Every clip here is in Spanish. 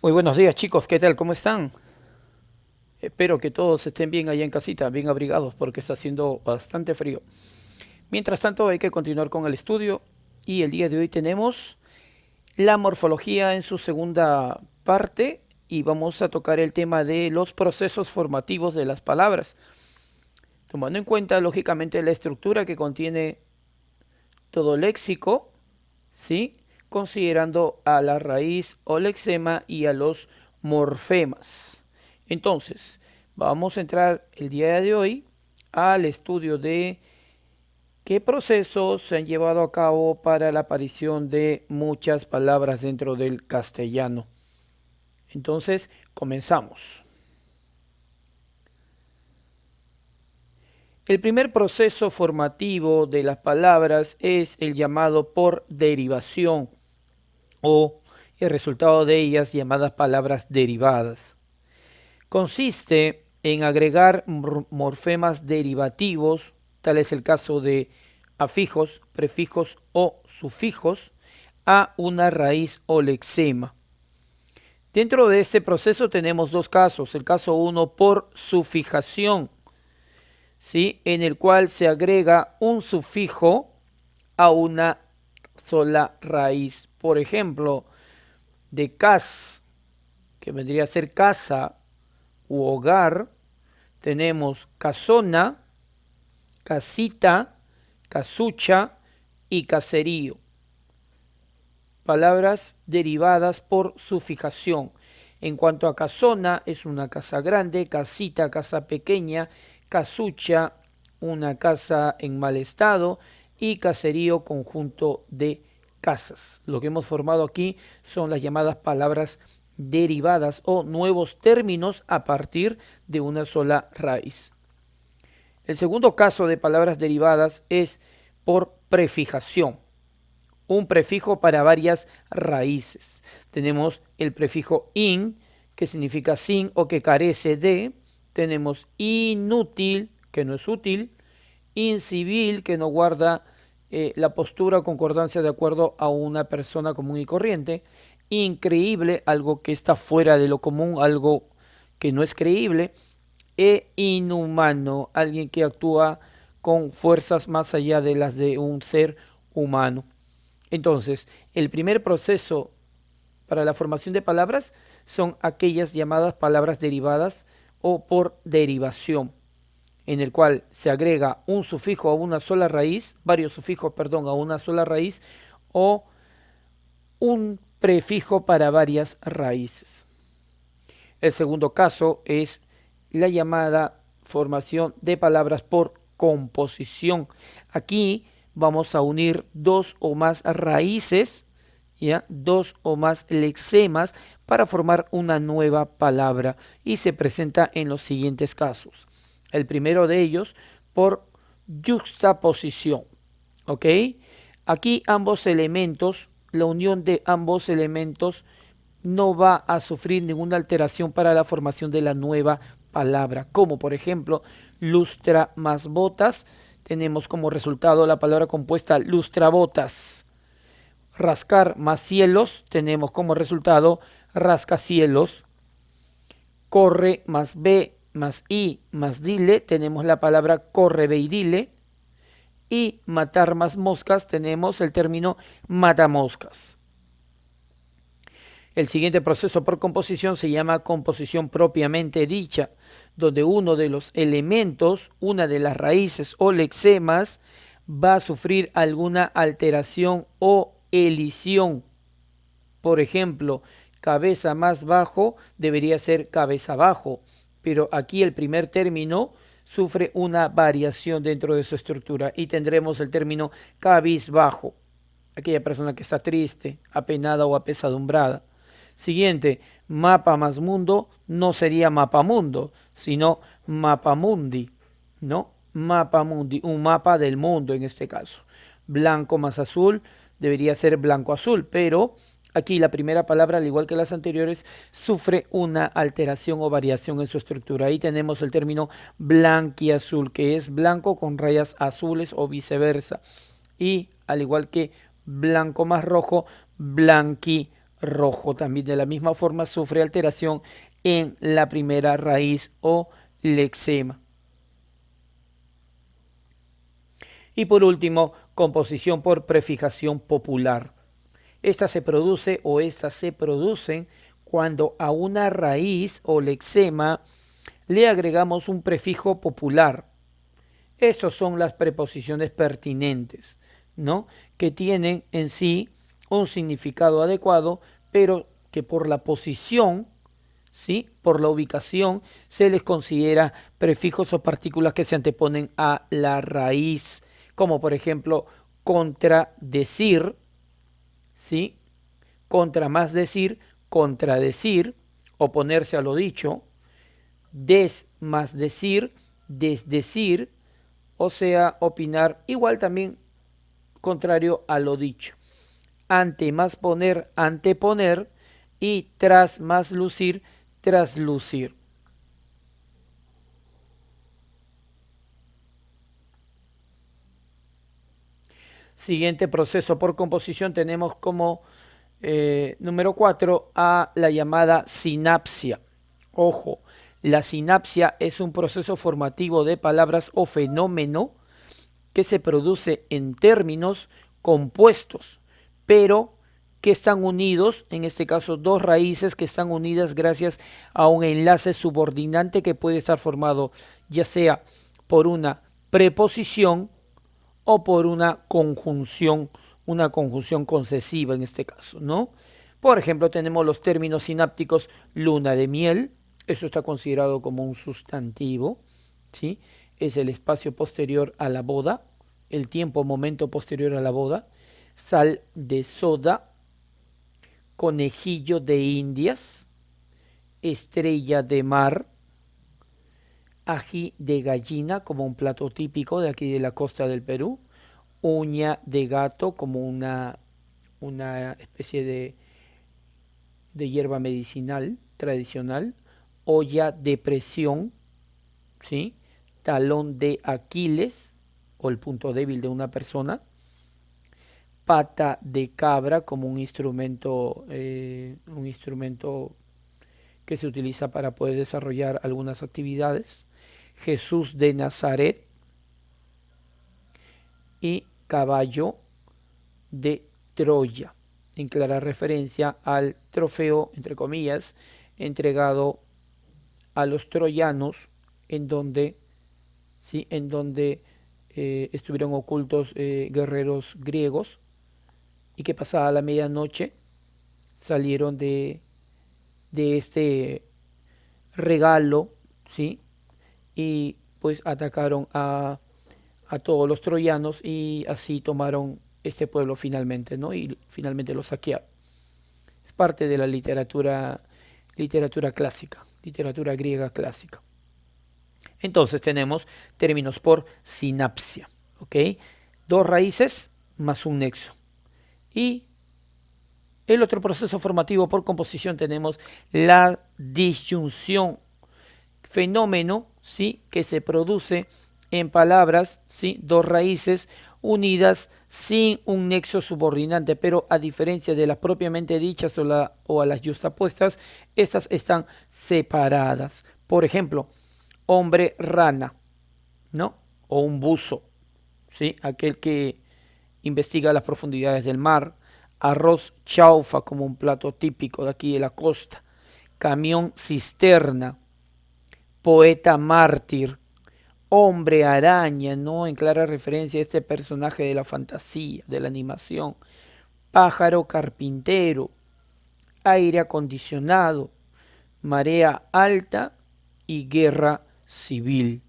Muy buenos días, chicos, ¿qué tal? ¿Cómo están? Espero que todos estén bien allá en casita, bien abrigados porque está haciendo bastante frío. Mientras tanto, hay que continuar con el estudio y el día de hoy tenemos la morfología en su segunda parte y vamos a tocar el tema de los procesos formativos de las palabras, tomando en cuenta lógicamente la estructura que contiene todo léxico, ¿sí? Considerando a la raíz o lexema y a los morfemas. Entonces, vamos a entrar el día de hoy al estudio de qué procesos se han llevado a cabo para la aparición de muchas palabras dentro del castellano. Entonces, comenzamos. El primer proceso formativo de las palabras es el llamado por derivación o el resultado de ellas llamadas palabras derivadas. Consiste en agregar morfemas derivativos, tal es el caso de afijos, prefijos o sufijos, a una raíz o lexema. Dentro de este proceso tenemos dos casos. El caso 1 por sufijación, ¿sí? En el cual se agrega un sufijo a una sola raíz. Por ejemplo, de cas, que vendría a ser casa u hogar, tenemos casona, casita, casucha y caserío. Palabras derivadas por sufijación. En cuanto a casona, es una casa grande, casita, casa pequeña, casucha, una casa en mal estado y caserío, conjunto de casas. Lo que hemos formado aquí son las llamadas palabras derivadas o nuevos términos a partir de una sola raíz. El segundo caso de palabras derivadas es por prefijación, un prefijo para varias raíces. Tenemos el prefijo in, que significa sin o que carece de. Tenemos inútil, que no es útil. Incivil, que no guarda la postura o concordancia de acuerdo a una persona común y corriente. Increíble, algo que está fuera de lo común, algo que no es creíble. E inhumano, alguien que actúa con fuerzas más allá de las de un ser humano. Entonces, el primer proceso para la formación de palabras son aquellas llamadas palabras derivadas o por derivación, en el cual se agrega un sufijo a una sola raíz, varios sufijos, perdón, a una sola raíz, o un prefijo para varias raíces. El segundo caso es la llamada formación de palabras por composición. Aquí vamos a unir dos o más raíces, ¿ya? Dos o más lexemas para formar una nueva palabra y se presenta en los siguientes casos. El primero de ellos por yuxtaposición, ¿ok? Aquí ambos elementos, la unión de ambos elementos no va a sufrir ninguna alteración para la formación de la nueva palabra, como por ejemplo lustra más botas, tenemos como resultado la palabra compuesta lustrabotas. Rascar más cielos, tenemos como resultado rascacielos. Corre más ve más i más dile, tenemos la palabra correveidile. Y matar más moscas, tenemos el término matamoscas. El siguiente proceso por composición se llama composición propiamente dicha, donde uno de los elementos, una de las raíces o lexemas, va a sufrir alguna alteración o elisión. Por ejemplo, cabeza más bajo debería ser cabeza abajo, pero aquí el primer término sufre una variación dentro de su estructura y tendremos el término cabizbajo, aquella persona que está triste, apenada o apesadumbrada. Siguiente, mapa más mundo no sería mapamundo, sino mapamundi, ¿no? Mapamundi, un mapa del mundo en este caso. Blanco más azul debería ser blanco azul, pero aquí la primera palabra, al igual que las anteriores, sufre una alteración o variación en su estructura. Ahí tenemos el término blanquiazul, que es blanco con rayas azules o viceversa. Y al igual que blanco más rojo, blanqui rojo. También de la misma forma sufre alteración en la primera raíz o lexema. Y por último, composición por prefijación popular. Esta se produce o estas se producen cuando a una raíz o lexema le agregamos un prefijo popular. Estas son las preposiciones pertinentes, ¿no? Que tienen en sí un significado adecuado, pero que por la posición, ¿sí? Por la ubicación, se les considera prefijos o partículas que se anteponen a la raíz, como por ejemplo contradecir, ¿sí? Contra más decir, contradecir, oponerse a lo dicho, des más decir, desdecir, o sea, opinar, igual también contrario a lo dicho. Ante más poner, anteponer, y tras más lucir, traslucir. Siguiente proceso por composición tenemos como número 4 a la llamada sinapsia. Ojo, la sinapsia es un proceso formativo de palabras o fenómeno que se produce en términos compuestos, pero que están unidos, en este caso dos raíces que están unidas gracias a un enlace subordinante que puede estar formado ya sea por una preposición o por una conjunción concesiva en este caso, ¿no? Por ejemplo, tenemos los términos sinápticos luna de miel, eso está considerado como un sustantivo, ¿sí? Es el espacio posterior a la boda, el tiempo, momento posterior a la boda, sal de soda, conejillo de indias, estrella de mar, ají de gallina como un plato típico de aquí de la costa del Perú, uña de gato como una especie de hierba medicinal tradicional, olla de presión, ¿sí? Talón de Aquiles o el punto débil de una persona, pata de cabra como un instrumento que se utiliza para poder desarrollar algunas actividades, Jesús de Nazaret y caballo de Troya, en clara referencia al trofeo, entre comillas, entregado a los troyanos, en donde, ¿sí? En donde estuvieron ocultos guerreros griegos y que pasada la medianoche salieron de este regalo, ¿sí? Y pues atacaron a todos los troyanos y así tomaron este pueblo finalmente, ¿no? Y finalmente lo saquearon. Es parte de la literatura clásica, literatura griega clásica. Entonces tenemos términos por sinapsia, ¿ok? Dos raíces más un nexo. Y el otro proceso formativo por composición tenemos la disyunción, fenómeno, ¿sí? Que se produce en palabras, ¿sí? Dos raíces unidas sin un nexo subordinante, pero a diferencia de las propiamente dichas o a las yuxtapuestas, estas están separadas. Por ejemplo, hombre rana, ¿no? O un buzo, ¿sí? Aquel que investiga las profundidades del mar, arroz chaufa como un plato típico de aquí de la costa, camión cisterna, poeta mártir, hombre araña, ¿no? En clara referencia a este personaje de la fantasía, de la animación, pájaro carpintero, aire acondicionado, marea alta y guerra civil.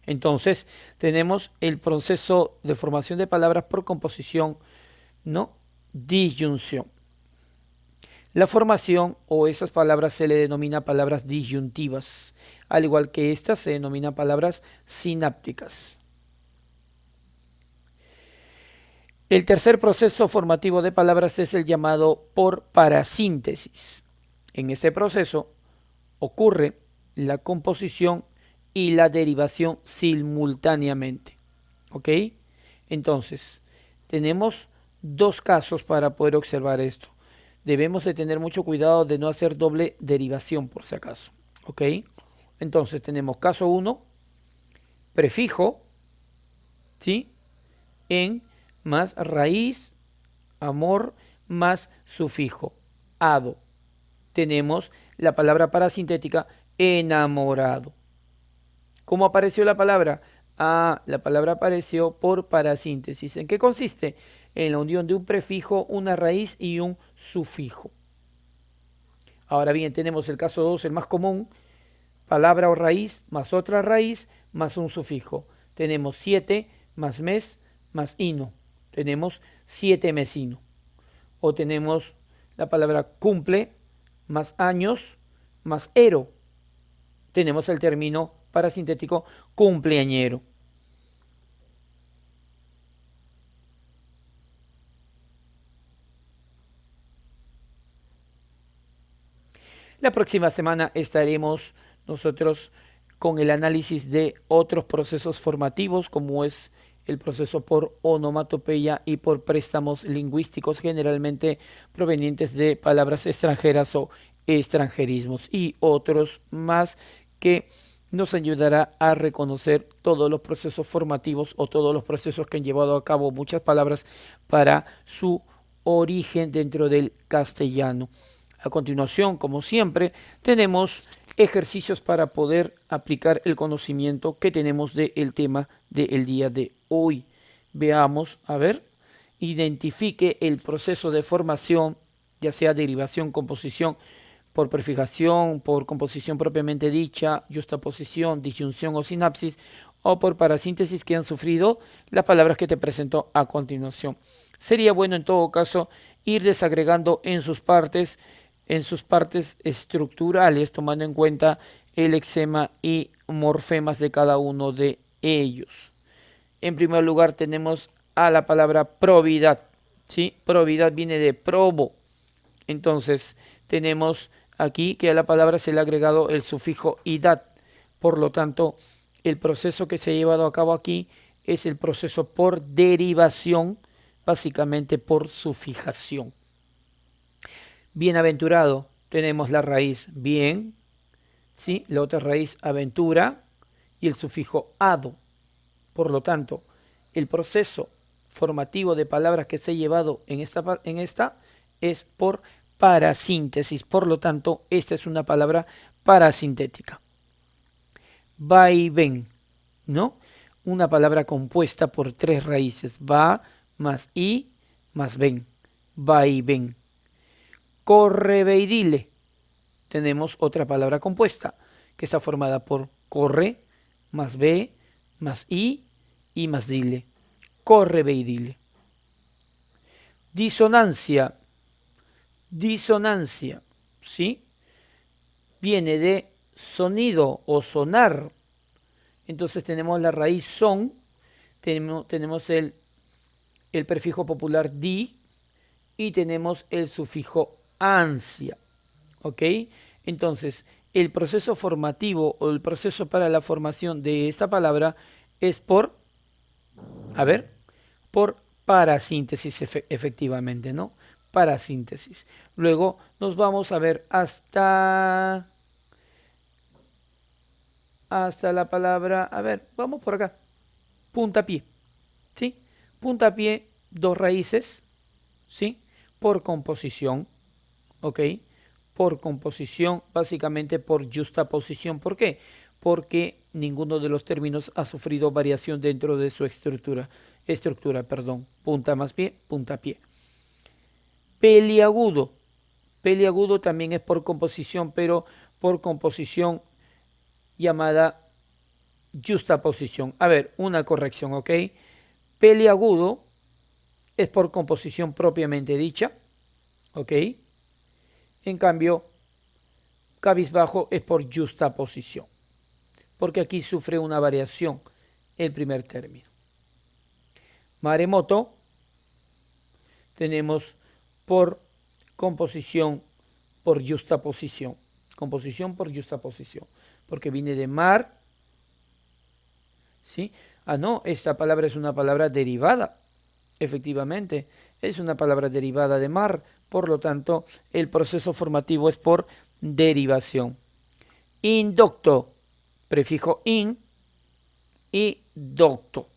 Entonces, tenemos el proceso de formación de palabras por composición, ¿no? Disyunción. La formación o esas palabras se le denomina palabras disyuntivas, al igual que estas se denominan palabras sinápticas. El tercer proceso formativo de palabras es el llamado por parasíntesis. En este proceso ocurre la composición y la derivación simultáneamente. ¿Ok? Entonces, tenemos dos casos para poder observar esto. Debemos de tener mucho cuidado de no hacer doble derivación por si acaso. ¿Ok? Entonces tenemos caso uno, prefijo, ¿sí? En más raíz, amor, más sufijo, ado. Tenemos la palabra parasintética enamorado. ¿Cómo apareció la palabra? Ah, la palabra apareció por parasíntesis. ¿En qué consiste? En la unión de un prefijo, una raíz y un sufijo. Ahora bien, tenemos el caso 2, el más común, palabra o raíz más otra raíz más un sufijo. Tenemos 7 más mes más ino. Tenemos 7 mesino. O tenemos la palabra cumple más años más ero. Tenemos el término parasintético cumpleañero. La próxima semana estaremos nosotros con el análisis de otros procesos formativos como es el proceso por onomatopeya y por préstamos lingüísticos generalmente provenientes de palabras extranjeras o extranjerismos y otros más que nos ayudará a reconocer todos los procesos formativos o todos los procesos que han llevado a cabo muchas palabras para su origen dentro del castellano. A continuación, como siempre, tenemos ejercicios para poder aplicar el conocimiento que tenemos del tema del día de hoy. Veamos, a ver, identifique el proceso de formación, ya sea derivación, composición, por prefijación, por composición propiamente dicha, justaposición, disyunción o sinapsis, o por parasíntesis que han sufrido las palabras que te presento a continuación. Sería bueno en todo caso ir desagregando en sus partes estructurales, tomando en cuenta el lexema y morfemas de cada uno de ellos. En primer lugar tenemos a la palabra probidad, ¿sí? Probidad viene de probo. Entonces tenemos aquí que a la palabra se le ha agregado el sufijo idad. Por lo tanto, el proceso que se ha llevado a cabo aquí es el proceso por derivación, básicamente por sufijación. Bienaventurado, tenemos la raíz bien, ¿sí? La otra raíz aventura y el sufijo ado. Por lo tanto, el proceso formativo de palabras que se ha llevado en esta es por parasíntesis. Por lo tanto, esta es una palabra parasintética. Va y ven, ¿no? Una palabra compuesta por 3 raíces. Va más y más ven. Va y ven. Corre, ve y dile. Tenemos otra palabra compuesta que está formada por corre, más ve, más y más dile. Corre, ve y dile. Disonancia. Disonancia, ¿sí? Viene de sonido o sonar. Entonces tenemos la raíz son, tenemos el prefijo popular di y tenemos el sufijo ansia. ¿Ok? Entonces, el proceso formativo o el proceso para la formación de esta palabra es por, por parasíntesis efectivamente, ¿no? Parasíntesis. Luego nos vamos a ver hasta la palabra, vamos por acá, puntapié, ¿sí? Puntapié, 2 raíces, ¿sí? Por composición, ¿ok? Por composición, básicamente por justaposición. ¿Por qué? Porque ninguno de los términos ha sufrido variación dentro de su estructura, punta más pie, puntapié. Peliagudo. Peliagudo también es por composición, pero por composición llamada justaposición. A ver, una corrección, ¿ok? Peliagudo es por composición propiamente dicha, ¿ok? En cambio, cabizbajo es por justaposición, porque aquí sufre una variación el primer término. Maremoto tenemos por composición por justaposición. Composición por justaposición, porque viene de mar, ¿sí? Ah, no, esta palabra es una palabra derivada. Efectivamente, es una palabra derivada de mar, Por lo tanto, el proceso formativo es por derivación. Indocto, prefijo in y docto,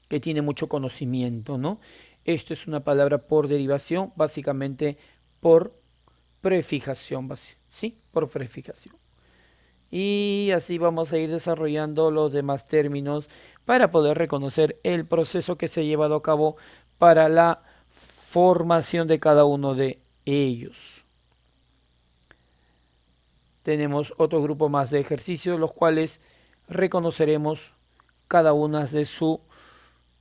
que tiene mucho conocimiento, ¿no? Esto es una palabra por derivación, básicamente por prefijación, ¿sí? Por prefijación. Y así vamos a ir desarrollando los demás términos para poder reconocer el proceso que se ha llevado a cabo para la formación de cada uno de ellos. Tenemos otro grupo más de ejercicios, los cuales reconoceremos cada una de su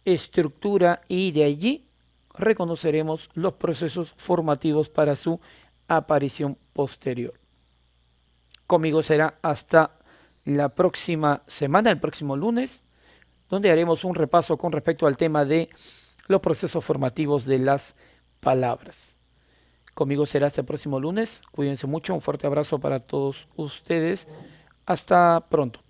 estructura y de allí reconoceremos los procesos formativos para su aparición posterior. Conmigo será hasta la próxima semana, el próximo lunes, donde haremos un repaso con respecto al tema de los procesos formativos de las palabras. Conmigo será hasta el próximo lunes. Cuídense mucho. Un fuerte abrazo para todos ustedes. Hasta pronto.